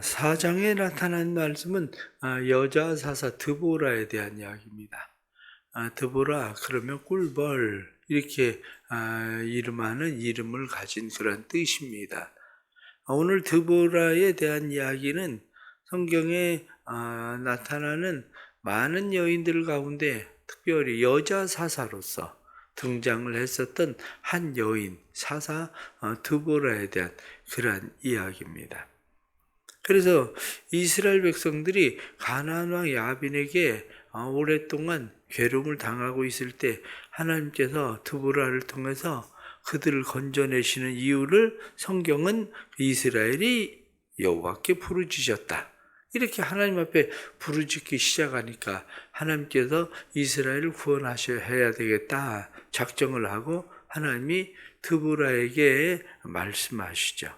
사장에 나타난 말씀은 여자 사사 드보라에 대한 이야기입니다. 드보라 그러면 꿀벌 이렇게 이름하는 이름을 가진 그런 뜻입니다. 오늘 드보라에 대한 이야기는 성경에 나타나는 많은 여인들 가운데 특별히 여자 사사로서 등장을 했었던 한 여인 사사 드보라에 대한 그러한 이야기입니다. 그래서 이스라엘 백성들이 가나안 왕 야빈에게 오랫동안 괴로움을 당하고 있을 때 하나님께서 드보라를 통해서 그들을 건져내시는 이유를 성경은 이스라엘이 여호와께 부르짖었다. 이렇게 하나님 앞에 부르짖기 시작하니까 하나님께서 이스라엘을 구원하셔야 되겠다 작정을 하고 하나님이 드보라에게 말씀하시죠.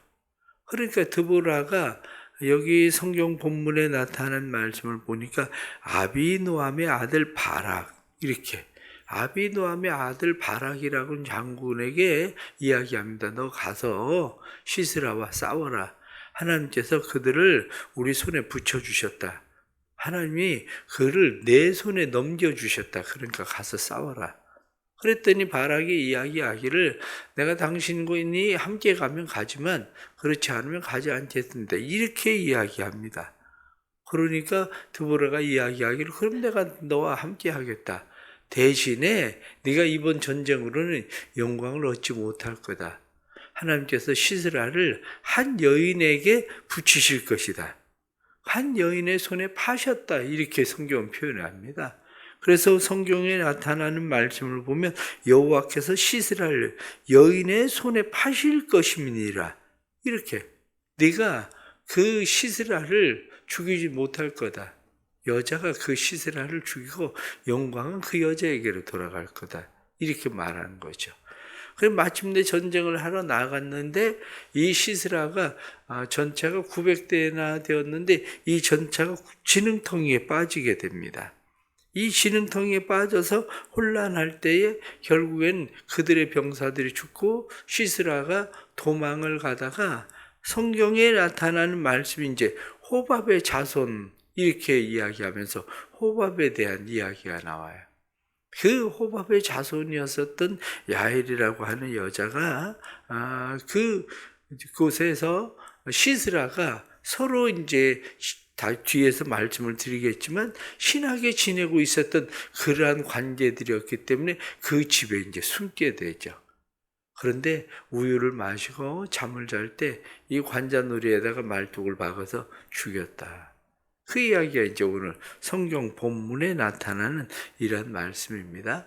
그러니까 드보라가 여기 성경 본문에 나타난 말씀을 보니까 아비노함의 아들 바락 이렇게 아비노함의 아들 바락이라고는 장군에게 이야기합니다. 너 가서 시스라와 싸워라. 하나님께서 그들을 우리 손에 붙여주셨다. 하나님이 그를 내 손에 넘겨주셨다. 그러니까 가서 싸워라. 그랬더니 바락이 이야기하기를 내가 당신과 함께 가면 가지만 그렇지 않으면 가지 않겠습니다. 이렇게 이야기합니다. 그러니까 드보라가 이야기하기를 그럼 내가 너와 함께 하겠다. 대신에 네가 이번 전쟁으로는 영광을 얻지 못할 거다. 하나님께서 시스라를 한 여인에게 붙이실 것이다. 한 여인의 손에 파셨다. 이렇게 성경은 표현합니다. 그래서 성경에 나타나는 말씀을 보면 여호와께서 시스라를 여인의 손에 파실 것임이니라. 이렇게 네가 그 시스라를 죽이지 못할 거다. 여자가 그 시스라를 죽이고 영광은 그 여자에게로 돌아갈 거다. 이렇게 말하는 거죠. 그래서 마침내 전쟁을 하러 나갔는데 이 시스라가 전차가 900대나 되었는데 이 전차가 지능텅이에 빠지게 됩니다. 이 지능텅이에 빠져서 혼란할 때에 결국엔 그들의 병사들이 죽고 시스라가 도망을 가다가 성경에 나타나는 말씀이 이제 호밥의 자손 이렇게 이야기하면서 호밥에 대한 이야기가 나와요. 그 호밥의 자손이었었던 야엘이라고 하는 여자가 그곳에서 시스라가 서로 이제 다 뒤에서 말씀을 드리겠지만 신하게 지내고 있었던 그러한 관계들이었기 때문에 그 집에 이제 숨게 되죠. 그런데 우유를 마시고 잠을 잘 때 이 관자놀이에다가 말뚝을 박아서 죽였다. 그 이야기가 이제 오늘 성경 본문에 나타나는 이런 말씀입니다.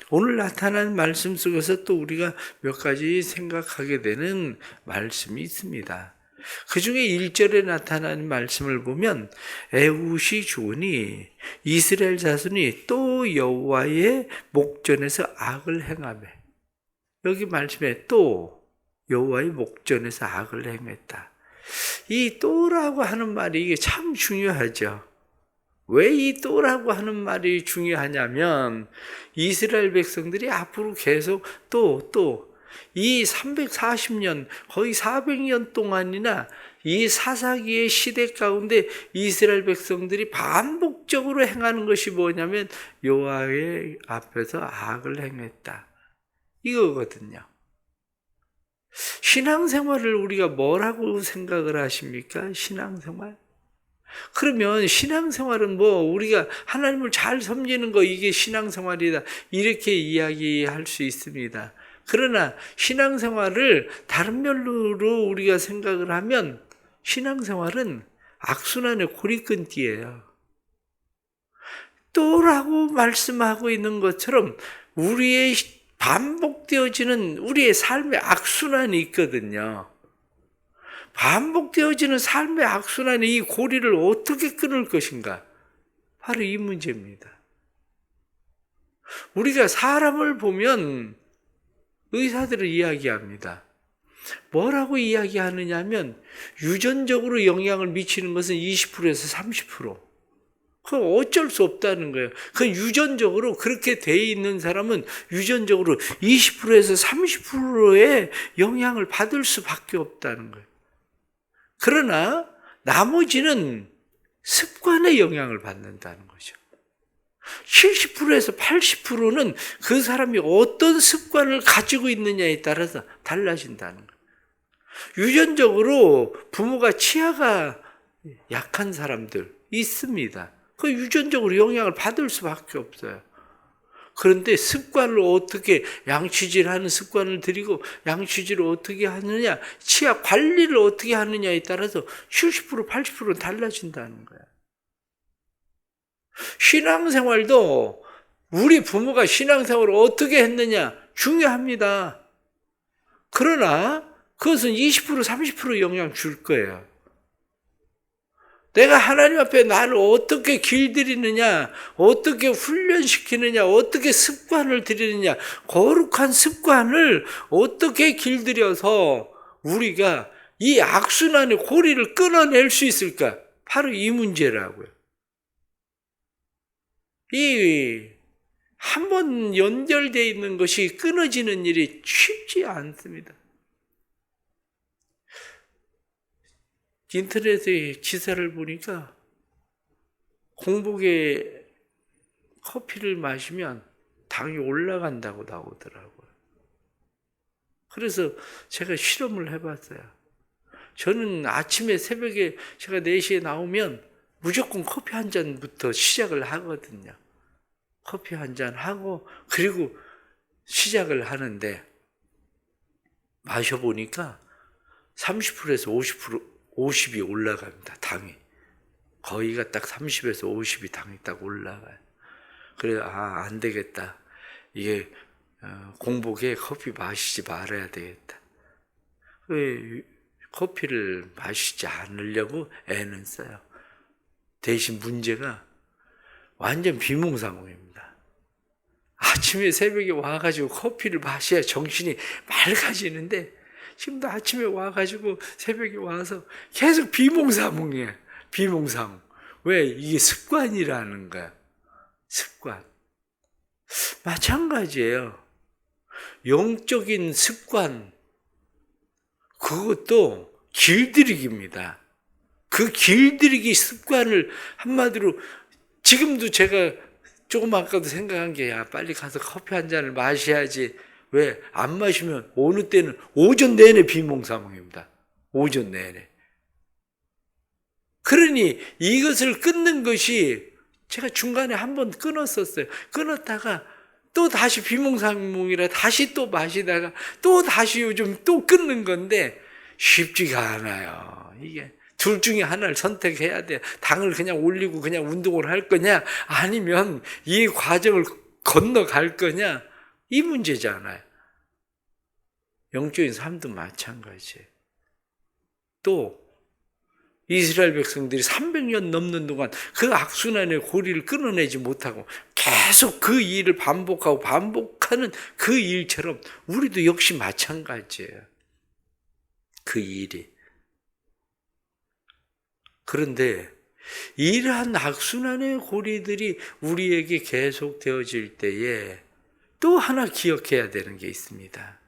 오늘 나타난 말씀 속에서 또 우리가 몇 가지 생각하게 되는 말씀이 있습니다. 그 중에 1절에 나타나는 말씀을 보면 에훗이 죽으니 이스라엘 자손이 또 여호와의 목전에서 악을 행하며 여기 말씀에 또 여호와의 목전에서 악을 행했다. 이 또라고 하는 말이 이게 참 중요하죠. 왜 이 또라고 하는 말이 중요하냐면 이스라엘 백성들이 앞으로 계속 이 340년 거의 400년 동안이나 이 사사기의 시대 가운데 이스라엘 백성들이 반복적으로 행하는 것이 뭐냐면 여호와의 앞에서 악을 행했다. 이거거든요. 신앙생활을 우리가 뭐라고 생각을 하십니까? 신앙생활? 그러면 신앙생활은 우리가 하나님을 잘 섬기는 거 이게 신앙생활이다. 이렇게 이야기할 수 있습니다. 그러나 신앙생활을 다른 면으로 우리가 생각을 하면 신앙생활은 악순환의 고리끈기예요. 또라고 말씀하고 있는 것처럼 우리의 반복되어지는 우리의 삶의 악순환이 있거든요. 반복되어지는 삶의 악순환의 이 고리를 어떻게 끊을 것인가? 바로 이 문제입니다. 우리가 사람을 보면 의사들을 이야기합니다. 뭐라고 이야기하느냐면 유전적으로 영향을 미치는 것은 20%에서 30%. 그건 어쩔 수 없다는 거예요. 그 유전적으로 그렇게 돼 있는 사람은 유전적으로 20%에서 30%의 영향을 받을 수밖에 없다는 거예요. 그러나 나머지는 습관의 영향을 받는다는 거죠. 70%에서 80%는 그 사람이 어떤 습관을 가지고 있느냐에 따라서 달라진다는 거예요. 유전적으로 부모가 치아가 약한 사람들 있습니다. 그 유전적으로 영향을 받을 수밖에 없어요. 그런데 습관을 어떻게 양치질하는 습관을 들이고 양치질을 어떻게 하느냐, 치아 관리를 어떻게 하느냐에 따라서 70% 80%는 달라진다는 거야. 신앙생활도 우리 부모가 신앙생활을 어떻게 했느냐 중요합니다. 그러나 그것은 20% 30% 영향 줄 거예요. 내가 하나님 앞에 나를 어떻게 길들이느냐, 어떻게 훈련시키느냐, 어떻게 습관을 들이느냐, 거룩한 습관을 어떻게 길들여서 우리가 이 악순환의 고리를 끊어낼 수 있을까? 바로 이 문제라고요. 이 한 번 연결되어 있는 것이 끊어지는 일이 쉽지 않습니다. 인터넷에 기사를 보니까 공복에 커피를 마시면 당이 올라간다고 나오더라고요. 그래서 제가 실험을 해봤어요. 저는 아침에 새벽에 제가 4시에 나오면 무조건 커피 한 잔부터 시작을 하거든요. 커피 한 잔 하고 그리고 시작을 하는데 마셔보니까 30%에서 50이 올라갑니다. 당이. 거의가 딱 30에서 50이 당이 딱 올라가요. 그래서 안 되겠다. 이게 공복에 커피 마시지 말아야 되겠다. 커피를 마시지 않으려고 애는 써요. 대신 문제가 완전 비몽사몽입니다. 아침에 새벽에 와가지고 커피를 마셔야 정신이 맑아지는데 지금도 아침에 와가지고 새벽에 와서 계속 비몽사몽이에요. 비몽사몽. 왜? 이게 습관이라는 거야. 습관. 마찬가지예요. 영적인 습관. 그것도 길들이기입니다. 그 길들이기 습관을 한마디로 지금도 제가 조금 아까도 생각한 게 빨리 가서 커피 한 잔을 마셔야지. 왜? 안 마시면 어느 때는 오전 내내 비몽사몽입니다. 오전 내내. 그러니 이것을 끊는 것이 제가 중간에 한번 끊었었어요. 끊었다가 또 다시 비몽사몽이라 다시 또 마시다가 또 다시 요즘 또 끊는 건데 쉽지가 않아요. 이게 둘 중에 하나를 선택해야 돼요. 당을 그냥 올리고 그냥 운동을 할 거냐 아니면 이 과정을 건너갈 거냐 이 문제잖아요. 영적인 삶도 마찬가지예요. 또 이스라엘 백성들이 300년 넘는 동안 그 악순환의 고리를 끊어내지 못하고 계속 그 일을 반복하고 반복하는 그 일처럼 우리도 역시 마찬가지예요. 그 일이. 그런데 이러한 악순환의 고리들이 우리에게 계속 되어질 때에 또 하나 기억해야 되는 게 있습니다.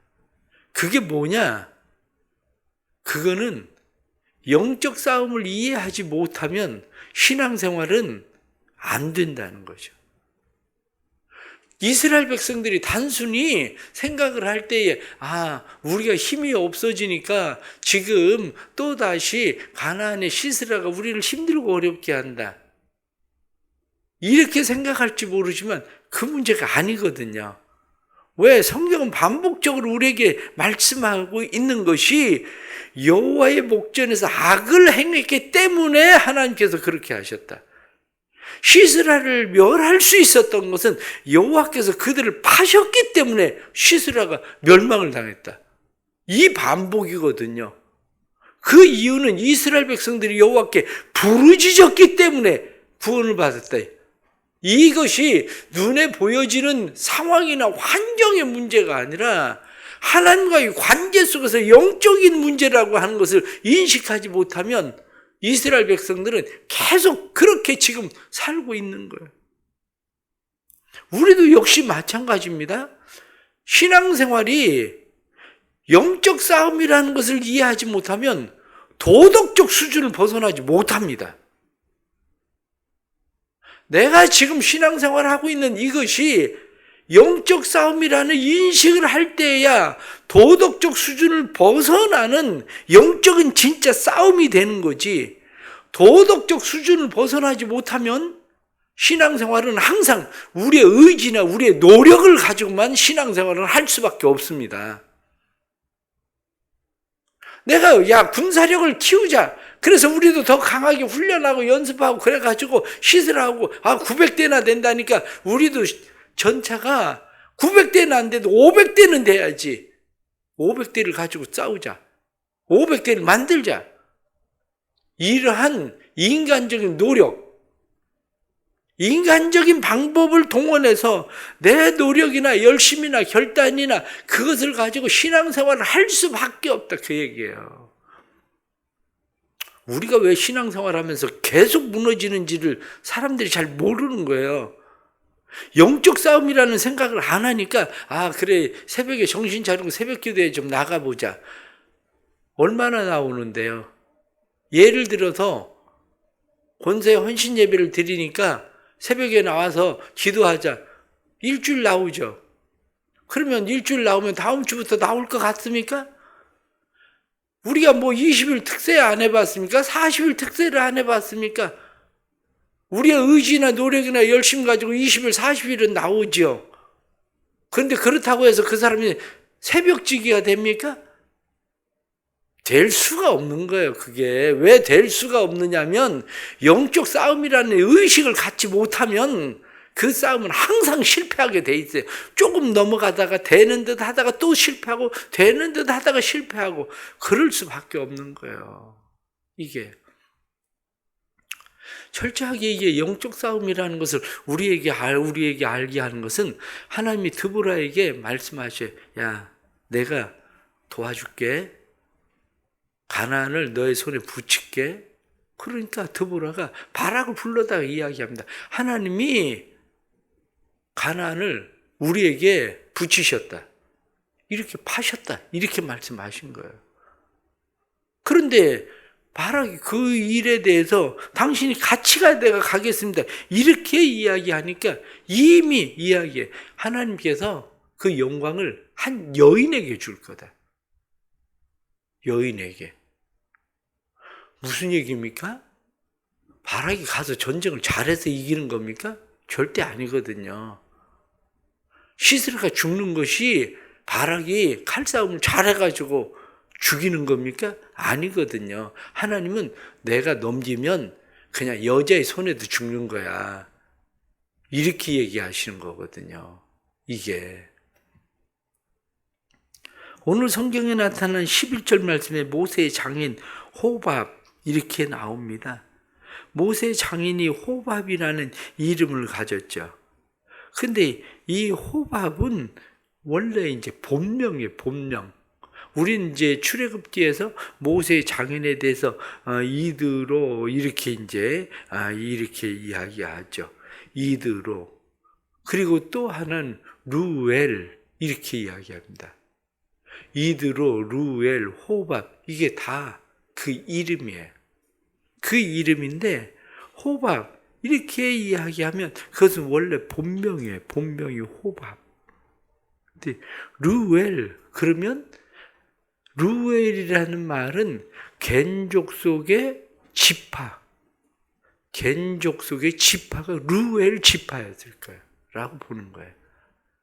그게 뭐냐? 그거는 영적 싸움을 이해하지 못하면 신앙생활은 안 된다는 거죠. 이스라엘 백성들이 단순히 생각을 할 때에 우리가 힘이 없어지니까 지금 또다시 가나안의 시스라가 우리를 힘들고 어렵게 한다. 이렇게 생각할지 모르지만 그 문제가 아니거든요. 왜? 성경은 반복적으로 우리에게 말씀하고 있는 것이 여호와의 목전에서 악을 행했기 때문에 하나님께서 그렇게 하셨다. 시스라를 멸할 수 있었던 것은 여호와께서 그들을 파셨기 때문에 시스라가 멸망을 당했다. 이 반복이거든요. 그 이유는 이스라엘 백성들이 여호와께 부르짖었기 때문에 구원을 받았다. 이것이 눈에 보여지는 상황이나 환경의 문제가 아니라 하나님과의 관계 속에서 영적인 문제라고 하는 것을 인식하지 못하면 이스라엘 백성들은 계속 그렇게 지금 살고 있는 거예요. 우리도 역시 마찬가지입니다. 신앙생활이 영적 싸움이라는 것을 이해하지 못하면 도덕적 수준을 벗어나지 못합니다. 내가 지금 신앙생활을 하고 있는 이것이 영적 싸움이라는 인식을 할 때야 도덕적 수준을 벗어나는 영적인 진짜 싸움이 되는 거지. 도덕적 수준을 벗어나지 못하면 신앙생활은 항상 우리의 의지나 우리의 노력을 가지고만 신앙생활을 할 수밖에 없습니다. 내가 군사력을 키우자. 그래서 우리도 더 강하게 훈련하고 연습하고 그래가지고 시설하고 900대나 된다니까 우리도 전차가 900대는 안 돼도 500대는 돼야지. 500대를 가지고 싸우자. 500대를 만들자. 이러한 인간적인 노력, 인간적인 방법을 동원해서 내 노력이나 열심이나 결단이나 그것을 가지고 신앙생활을 할 수밖에 없다. 그 얘기예요. 우리가 왜 신앙생활하면서 계속 무너지는지를 사람들이 잘 모르는 거예요. 영적 싸움이라는 생각을 안 하니까 그래 새벽에 정신 차리고 새벽 기도에 좀 나가보자. 얼마나 나오는데요. 예를 들어서 권세 헌신 예배를 드리니까 새벽에 나와서 기도하자. 일주일 나오죠. 그러면 일주일 나오면 다음 주부터 나올 것 같습니까? 우리가 20일 특세 안 해봤습니까? 40일 특세를 안 해봤습니까? 우리의 의지나 노력이나 열심 가지고 20일, 40일은 나오죠. 그런데 그렇다고 해서 그 사람이 새벽지기가 됩니까? 될 수가 없는 거예요. 그게 왜 될 수가 없느냐면 영적 싸움이라는 의식을 갖지 못하면 그 싸움은 항상 실패하게 돼 있어요. 조금 넘어가다가 되는 듯 하다가 또 실패하고 되는 듯 하다가 실패하고 그럴 수밖에 없는 거예요. 이게 철저하게 이게 영적 싸움이라는 것을 우리에게 알게 하는 것은 하나님이 드보라에게 말씀하셔요. 야, 내가 도와줄게. 가나안을 너의 손에 붙일게. 그러니까 드보라가 바락을 불러다가 이야기합니다. 하나님이 가나안을 우리에게 붙이셨다. 이렇게 파셨다. 이렇게 말씀하신 거예요. 그런데 바락이 그 일에 대해서 당신이 같이 가야 내가 가겠습니다. 이렇게 이야기하니까 이미 이야기해. 하나님께서 그 영광을 한 여인에게 줄 거다. 여인에게. 무슨 얘기입니까? 바락이 가서 전쟁을 잘해서 이기는 겁니까? 절대 아니거든요. 시스라가 죽는 것이 바락이 칼싸움을 잘해가지고 죽이는 겁니까? 아니거든요. 하나님은 내가 넘기면 그냥 여자의 손에도 죽는 거야. 이렇게 얘기하시는 거거든요. 이게. 오늘 성경에 나타난 11절 말씀에 모세의 장인 호밥 이렇게 나옵니다. 모세의 장인이 호밥이라는 이름을 가졌죠. 근데 이 호밥은 원래 이제 본명이에요, 본명. 우리는 이제 출애굽기에서 모세의 장인에 대해서 이드로 이렇게 이렇게 이야기하죠. 이드로. 그리고 또 하나는 루엘 이렇게 이야기합니다. 이드로, 루엘, 호밥 이게 다 그 이름이에요. 그 이름인데 호밥 이렇게 이야기하면 그것은 원래 본명이에요. 본명이 호밥. 근데 루엘 그러면 루엘이라는 말은 겐족 속의 지파. 겐족 속의 지파가 루엘 지파였을 거예요. 라고 보는 거예요.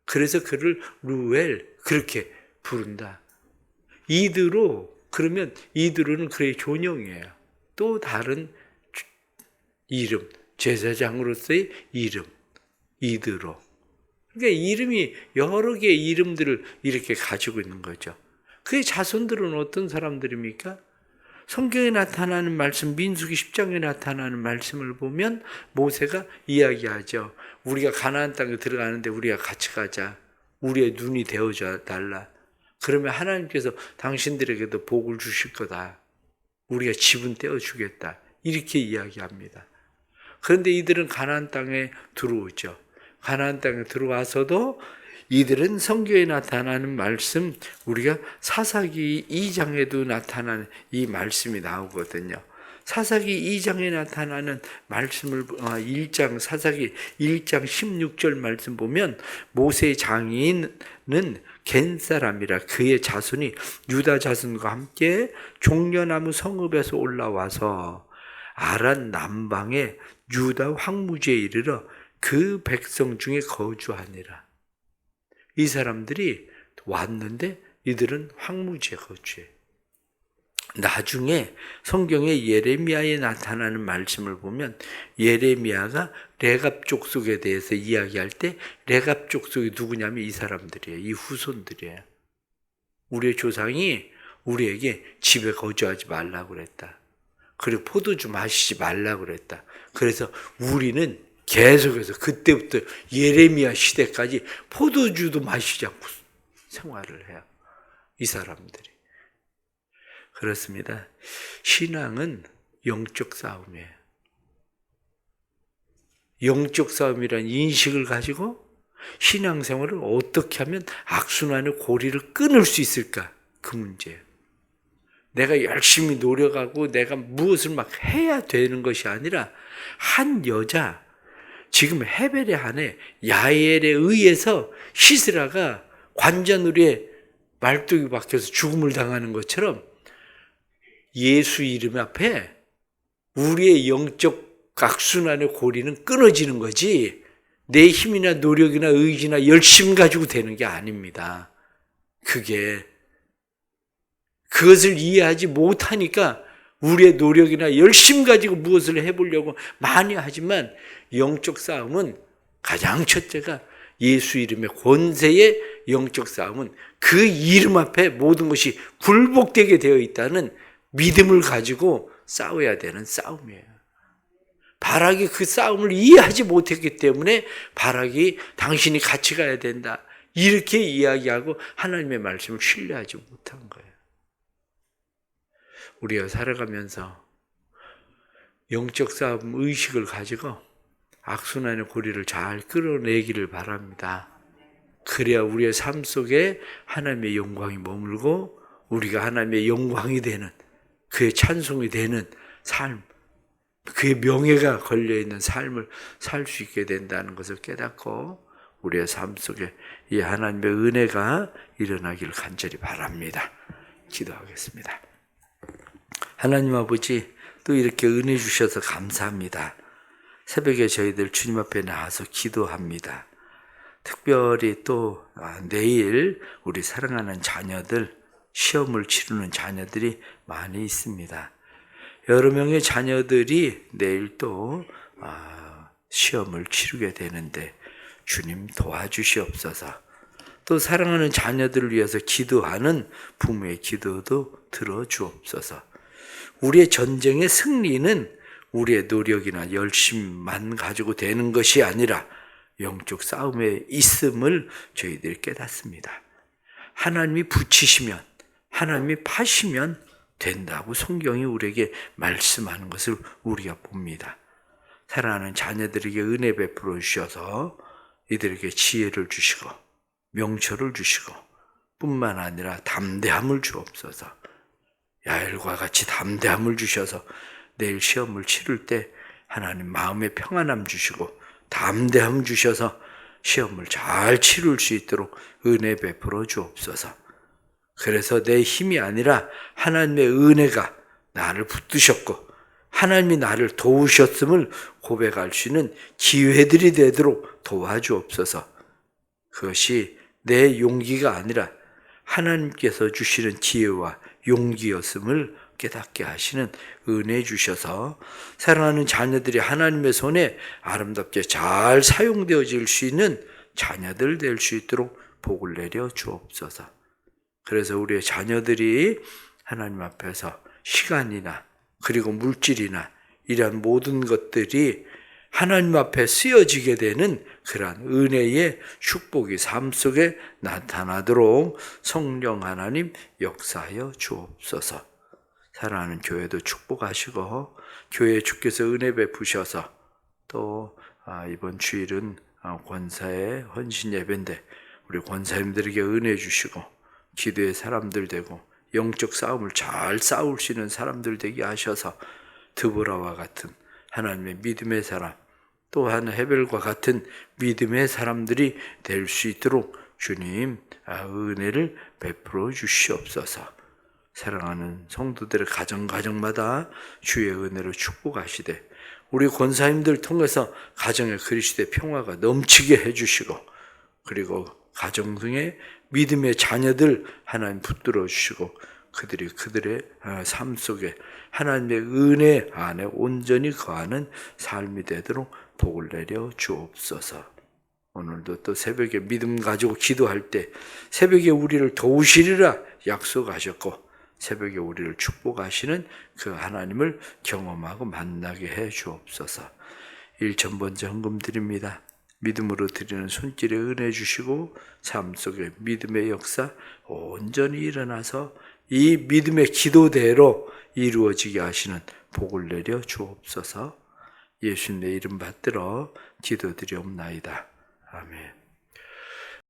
그래서 그를 루엘 그렇게 부른다. 이드로 그러면 이드로는 그의 존형이에요. 또 다른 이름, 제사장으로서의 이름, 이드로. 그러니까 이름이 여러 개의 이름들을 이렇게 가지고 있는 거죠. 그의 자손들은 어떤 사람들입니까? 성경에 나타나는 말씀, 민수기 10장에 나타나는 말씀을 보면 모세가 이야기하죠. 우리가 가나안 땅에 들어가는데 우리가 같이 가자. 우리의 눈이 되어줘 달라. 그러면 하나님께서 당신들에게도 복을 주실 거다. 우리가 지분 떼어주겠다. 이렇게 이야기합니다. 그런데 이들은 가나안 땅에 들어오죠. 가나안 땅에 들어와서도 이들은 성경에 나타나는 말씀, 우리가 사사기 2장에도 나타나는 이 말씀이 나오거든요. 사사기 2장에 나타나는 말씀을 사사기 1장 16절 말씀 보면 모세의 장인은 겐 사람이라 그의 자손이 유다 자손과 함께 종려나무 성읍에서 올라와서 아란 남방의 유다 황무지에 이르러 그 백성 중에 거주하니라. 이 사람들이 왔는데 이들은 황무지에 거주해. 나중에 성경의 예레미야에 나타나는 말씀을 보면 예레미야가 레갑 족속에 대해서 이야기할 때 레갑 족속이 누구냐면 이 사람들이에요. 이 후손들이에요. 우리의 조상이 우리에게 집에 거주하지 말라고 그랬다. 그리고 포도주 마시지 말라고 그랬다. 그래서 우리는 계속해서 그때부터 예레미야 시대까지 포도주도 마시지 않고 생활을 해요. 이 사람들이. 그렇습니다. 신앙은 영적 싸움이에요. 영적 싸움이라는 인식을 가지고 신앙생활을 어떻게 하면 악순환의 고리를 끊을 수 있을까? 그 문제예요. 내가 열심히 노력하고 내가 무엇을 막 해야 되는 것이 아니라 한 여자, 지금 헤벨의 아내 야엘에 의해서 시스라가 관자놀이에 말뚝이 박혀서 죽음을 당하는 것처럼 예수 이름 앞에 우리의 영적 악순환의 고리는 끊어지는 거지 내 힘이나 노력이나 의지나 열심 가지고 되는 게 아닙니다. 그것을 이해하지 못하니까 우리의 노력이나 열심 가지고 무엇을 해보려고 많이 하지만 영적 싸움은 가장 첫째가 예수 이름의 권세의 영적 싸움은 그 이름 앞에 모든 것이 굴복되게 되어 있다는 믿음을 가지고 싸워야 되는 싸움이에요. 바락이 그 싸움을 이해하지 못했기 때문에 바락이 당신이 같이 가야 된다 이렇게 이야기하고 하나님의 말씀을 신뢰하지 못한 거예요. 우리가 살아가면서 영적 싸움 의식을 가지고 악순환의 고리를 잘 끌어내기를 바랍니다. 그래야 우리의 삶 속에 하나님의 영광이 머물고 우리가 하나님의 영광이 되는 그의 찬송이 되는 삶, 그의 명예가 걸려있는 삶을 살 수 있게 된다는 것을 깨닫고 우리의 삶 속에 이 하나님의 은혜가 일어나기를 간절히 바랍니다. 기도하겠습니다. 하나님 아버지, 또 이렇게 은혜 주셔서 감사합니다. 새벽에 저희들 주님 앞에 나와서 기도합니다. 특별히 또 내일 우리 사랑하는 자녀들, 시험을 치르는 자녀들이 많이 있습니다. 여러 명의 자녀들이 내일 또 시험을 치르게 되는데 주님 도와주시옵소서. 또 사랑하는 자녀들을 위해서 기도하는 부모의 기도도 들어주옵소서. 우리의 전쟁의 승리는 우리의 노력이나 열심만 가지고 되는 것이 아니라 영적 싸움에 있음을 저희들이 깨닫습니다. 하나님이 붙이시면, 하나님이 파시면 된다고 성경이 우리에게 말씀하는 것을 우리가 봅니다. 사랑하는 자녀들에게 은혜 베풀어 주셔서 이들에게 지혜를 주시고 명철을 주시고 뿐만 아니라 담대함을 주옵소서. 야엘과 같이 담대함을 주셔서 내일 시험을 치를 때 하나님 마음의 평안함 주시고 담대함 주셔서 시험을 잘 치룰 수 있도록 은혜 베풀어 주옵소서. 그래서 내 힘이 아니라 하나님의 은혜가 나를 붙드셨고 하나님이 나를 도우셨음을 고백할 수 있는 기회들이 되도록 도와주옵소서. 그것이 내 용기가 아니라 하나님께서 주시는 지혜와 용기였음을 깨닫게 하시는 은혜 주셔서 사랑하는 자녀들이 하나님의 손에 아름답게 잘 사용되어질 수 있는 자녀들 될 수 있도록 복을 내려 주옵소서. 그래서 우리의 자녀들이 하나님 앞에서 시간이나 그리고 물질이나 이러한 모든 것들이 하나님 앞에 쓰여지게 되는 그러한 은혜의 축복이 삶 속에 나타나도록 성령 하나님 역사하여 주옵소서. 사랑하는 교회도 축복하시고 교회 주께서 은혜 베푸셔서 또 이번 주일은 권사의 헌신 예배인데 우리 권사님들에게 은혜 주시고 기도의 사람들 되고 영적 싸움을 잘 싸울 수 있는 사람들 되게 하셔서 드보라와 같은 하나님의 믿음의 사람, 또한 헤벨과 같은 믿음의 사람들이 될 수 있도록 주님 은혜를 베풀어 주시옵소서. 사랑하는 성도들의 가정마다 주의 은혜로 축복하시되 우리 권사님들 통해서 가정의 그리스도의 평화가 넘치게 해주시고 그리고 가정 등의 믿음의 자녀들 하나님 붙들어 주시고 그들의 삶 속에 하나님의 은혜 안에 온전히 거하는 삶이 되도록 복을 내려 주옵소서. 오늘도 또 새벽에 믿음 가지고 기도할 때 새벽에 우리를 도우시리라 약속하셨고 새벽에 우리를 축복하시는 그 하나님을 경험하고 만나게 해 주옵소서. 1,000번째 헌금 드립니다. 믿음으로 드리는 손길에 은혜 주시고 삶 속에 믿음의 역사 온전히 일어나서 이 믿음의 기도대로 이루어지게 하시는 복을 내려 주옵소서. 예수님의 이름 받들어 기도드리옵나이다. 아멘.